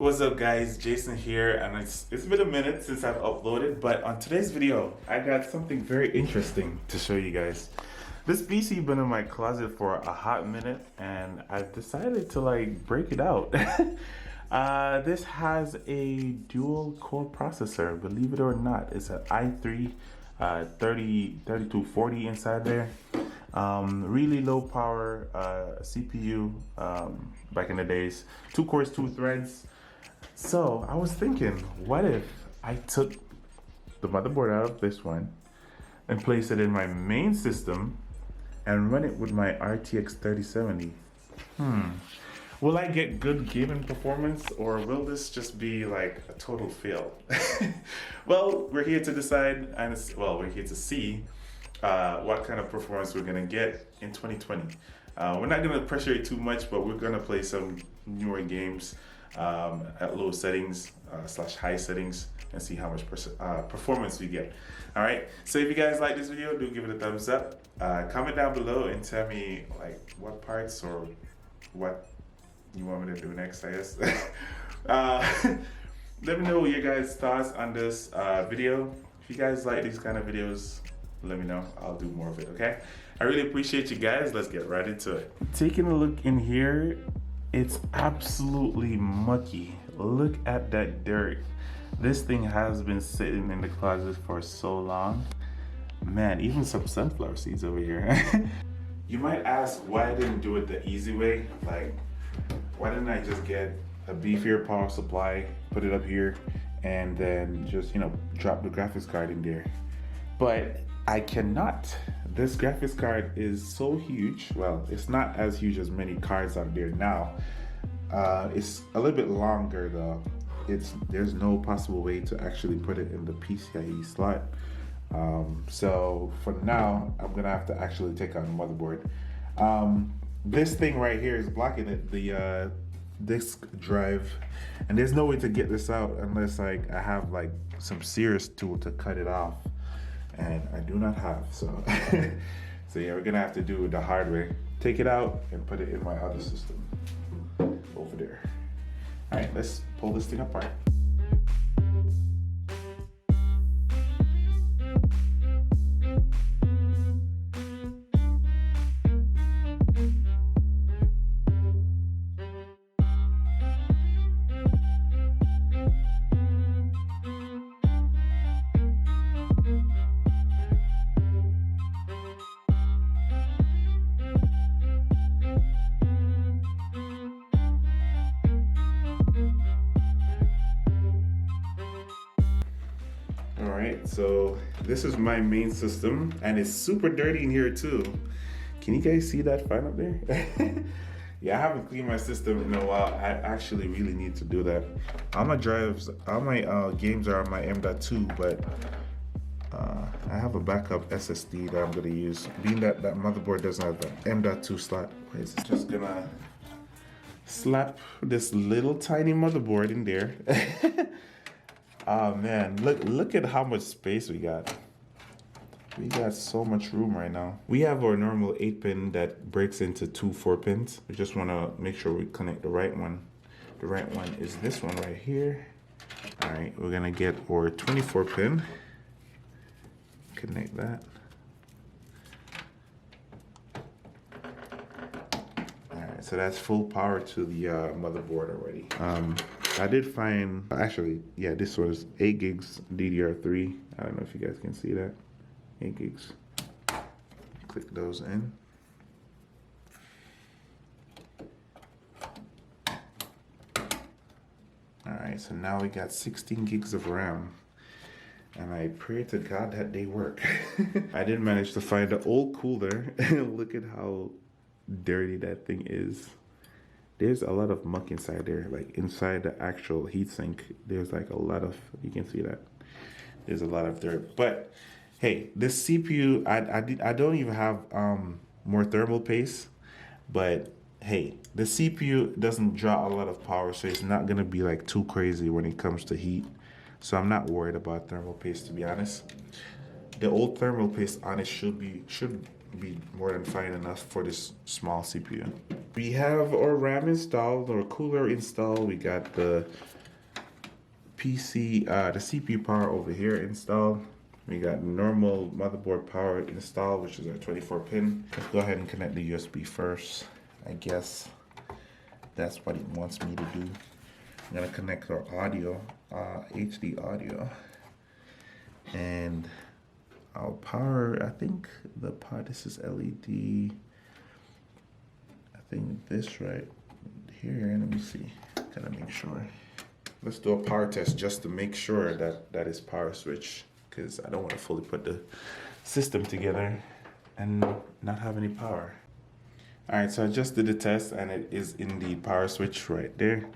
What's up guys, Jason here, and it's been a minute since I've uploaded, but on today's video I got something very interesting to show you guys. This PC been in my closet for a hot minute and I've decided to break it out. This has a dual core processor, believe it or not. It's an i3 3240 inside there. Really low power CPU back in the days. 2 cores, 2 threads. So I was thinking, what if I took the motherboard out of this one and place it in my main system and run it with my RTX 3070? Will I get good gaming performance, or will this just be like a total fail? Well, we're here to decide, and we're here to see what kind of performance we're gonna get in 2020. We're not gonna pressure it too much, but we're gonna play some newer games at low settings / high settings and see how much performance we get. All right, so if you guys like this video, do give it a thumbs up. Comment down below and tell me what parts or what you want me to do next, I guess. Let me know your guys' thoughts on this video. If you guys like these kind of videos, let me know. I'll do more of it, okay? I really appreciate you guys. Let's get right into it. Taking a look in here, it's absolutely mucky. Look at that dirt. This thing has been sitting in the closet for so long. Man, even some sunflower seeds over here. You might ask why I didn't do it the easy way. Why didn't I just get a beefier power supply, put it up here, and then just, drop the graphics card in there? But I cannot. This graphics card is so huge. Well, it's not as huge as many cards out there now. It's a little bit longer though. There's no possible way to actually put it in the PCIe slot. So for now, I'm gonna have to actually take out the motherboard. This thing right here is blocking it, the disk drive, and there's no way to get this out unless I have some serious tool to cut it off, and I do not have. So so yeah, we're gonna have to do it the hard way. Take it out and put it in my other system over there. All right, let's pull this thing apart. So this is my main system, and it's super dirty in here too. Can you guys see that fan up there? Yeah, I haven't cleaned my system in a while. I actually really need to do that. All my drives, all my games are on my M.2, but I have a backup SSD that I'm gonna use. Being that motherboard doesn't have the M.2 slot, it's just gonna slap this little tiny motherboard in there. Oh man, look at how much space we got. We got so much room right now. We have our normal 8-pin that breaks into 2 4-pins. We just want to make sure we connect the right one. The right one is this one right here. All right, we're gonna get our 24-pin. Connect that. All right, so that's full power to the motherboard already. I did find, actually, yeah, this was 8 gigs DDR3. I don't know if you guys can see that. 8 gigs. Click those in. All right, so now we got 16 gigs of RAM. And I pray to God that they work. I did manage to find an old cooler. Look at how dirty that thing is. There's a lot of muck inside there, inside the actual heatsink. There's a lot of, you can see that. There's a lot of dirt. But hey, this CPU, I don't even have more thermal paste. But hey, the CPU doesn't draw a lot of power, so it's not gonna be too crazy when it comes to heat. So I'm not worried about thermal paste, to be honest. The old thermal paste on it should be more than fine enough for this small CPU. We have our RAM installed, our cooler installed. We got the the CPU power over here installed. We got normal motherboard power installed, which is our 24 pin. Let's go ahead and connect the USB first. I guess that's what it wants me to do. I'm gonna connect our audio, HD audio, and our power. I think the power. This is LED. I think this right here. Let me see. Gotta make sure. Let's do a power test just to make sure that that is power switch, because I don't want to fully put the system together and not have any power. All right, so I just did the test and it is in the power switch right there.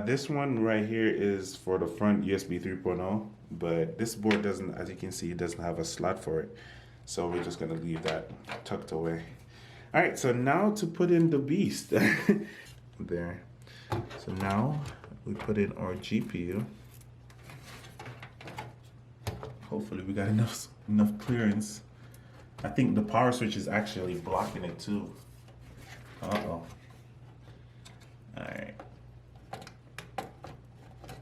This one right here is for the front USB 3.0, but this board doesn't, as you can see, it doesn't have a slot for it. So we're just gonna leave that tucked away. All right, so now to put in the beast. There. So now we put in our GPU. Hopefully we got enough clearance. I think the power switch is actually blocking it too. Uh-oh. Alright.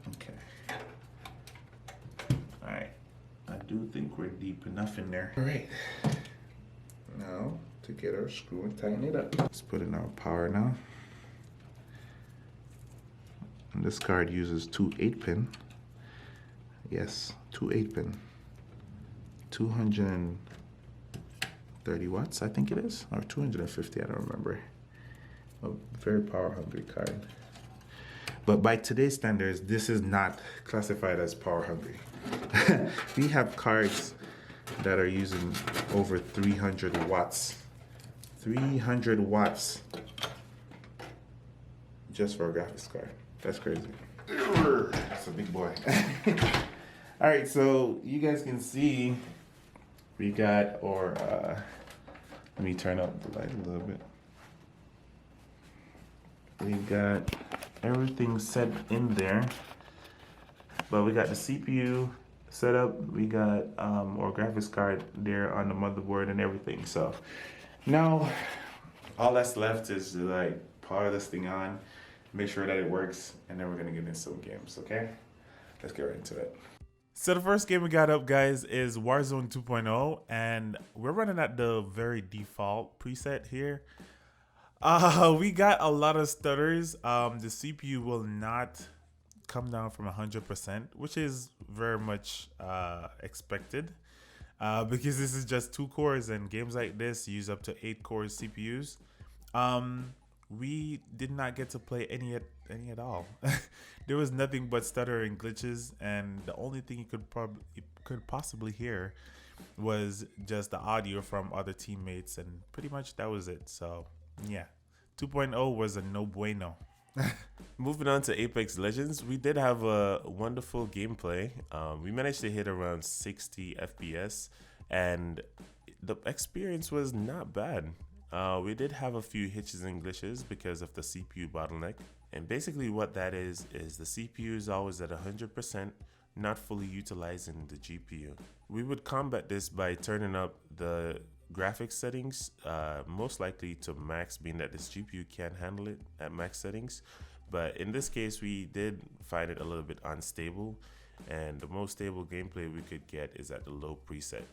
Okay. Alright. I do think we're deep enough in there. Alright. Now, to get our screw and tighten it up. Let's put in our power now. And this card uses two 8-pin. Yes, two 8-pin. 230 watts, I think it is. Or 250, I don't remember. A very power hungry card. But by today's standards, this is not classified as power hungry. We have cards that are using over 300 watts. 300 watts just for a graphics card. That's crazy. That's a big boy. All right, so you guys can see we got our, let me turn up the light a little bit. We got everything set in there, but we got the CPU set up. We got our graphics card there on the motherboard and everything. So now all that's left is to like power this thing on, make sure that it works, and then we're gonna get into some games, okay? Let's get right into it. So the first game we got up, guys, is Warzone 2.0, and we're running at the very default preset here. We got a lot of stutters. The CPU will not come down from 100%, which is very much expected, because this is just 2 cores, and games like this use up to 8 core CPUs. We did not get to play any at all. There was nothing but stutter and glitches, and the only thing you could possibly hear was just the audio from other teammates, and pretty much that was it. So yeah, 2.0 was a no bueno. Moving on to Apex Legends, we did have a wonderful gameplay. We managed to hit around 60 FPS, and the experience was not bad. We did have a few hitches and glitches because of the CPU bottleneck. And basically what that is the CPU is always at 100%, not fully utilizing the GPU. We would combat this by turning up the graphics settings, most likely to max, being that this GPU can't handle it at max settings. But in this case, we did find it a little bit unstable, and the most stable gameplay we could get is at the low preset.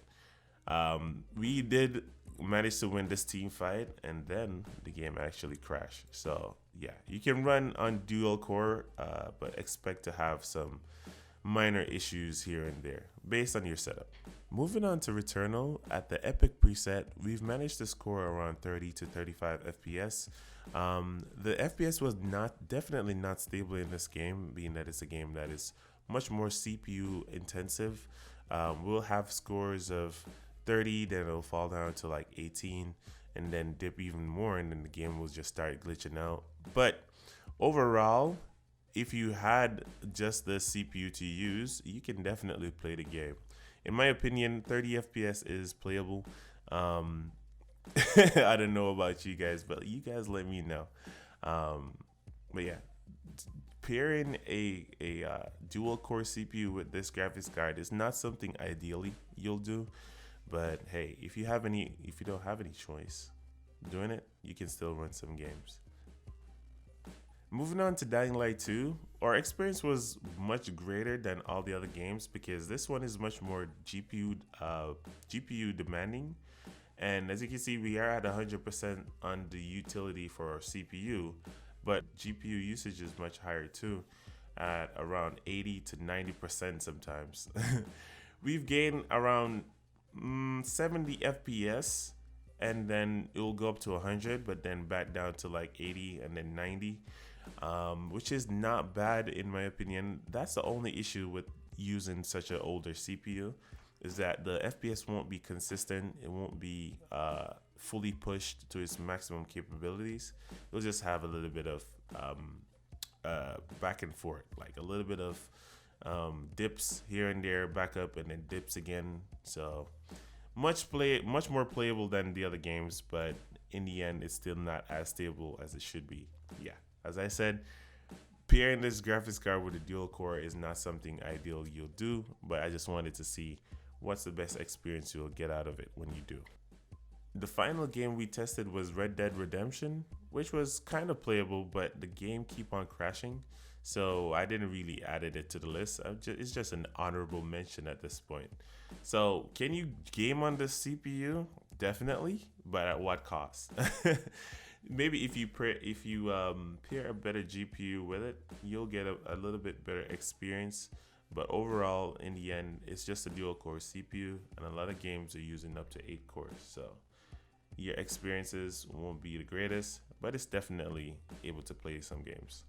We did manage to win this team fight, and then the game actually crashed. So yeah, you can run on dual core, but expect to have some minor issues here and there based on your setup. Moving on to Returnal, at the Epic preset, we've managed to score around 30 to 35 FPS. The FPS was definitely not stable in this game, being that it's a game that is much more CPU intensive. We'll have scores of 30, then it'll fall down to like 18, and then dip even more, and then the game will just start glitching out. But overall, if you had just the CPU to use, you can definitely play the game. In my opinion, 30 FPS is playable. I don't know about you guys, but you guys let me know. But yeah, pairing a dual core CPU with this graphics card is not something ideally you'll do, But hey, if you don't have any choice doing it, you can still run some games. Moving on to Dying Light 2, our experience was much greater than all the other games because this one is much more GPU demanding. And as you can see, we are at 100% on the utility for our CPU, but GPU usage is much higher too, at around 80 to 90% sometimes. We've gained around 70 FPS, and then it will go up to 100, but then back down to like 80 and then 90, which is not bad in my opinion. That's the only issue with using such an older CPU, is that the FPS won't be consistent. It won't be fully pushed to its maximum capabilities. It'll just have a little bit of back and forth, like a little bit of dips here and there, back up and then dips again. So much more playable than the other games, but in the end it's still not as stable as it should be. Yeah, as I said, pairing this graphics card with a dual core is not something ideal you'll do, but I just wanted to see what's the best experience you'll get out of it when you do. The final game we tested was Red Dead Redemption, which was kind of playable, but the game keep on crashing, so I didn't really added it to the list. It's just an honorable mention at this point. So can you game on the CPU? Definitely, but at what cost? Maybe if you pair a better GPU with it, you'll get a little bit better experience. But overall, in the end, it's just a dual core CPU, and a lot of games are using up to 8 cores. So your experiences won't be the greatest, but it's definitely able to play some games.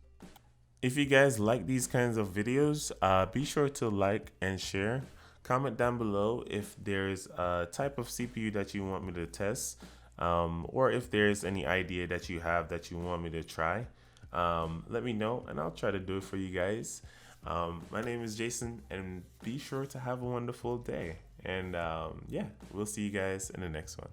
If you guys like these kinds of videos, be sure to like and share. Comment down below if there's a type of CPU that you want me to test, or if there's any idea that you have that you want me to try. Let me know and I'll try to do it for you guys. My name is Jason, and be sure to have a wonderful day. And yeah, we'll see you guys in the next one.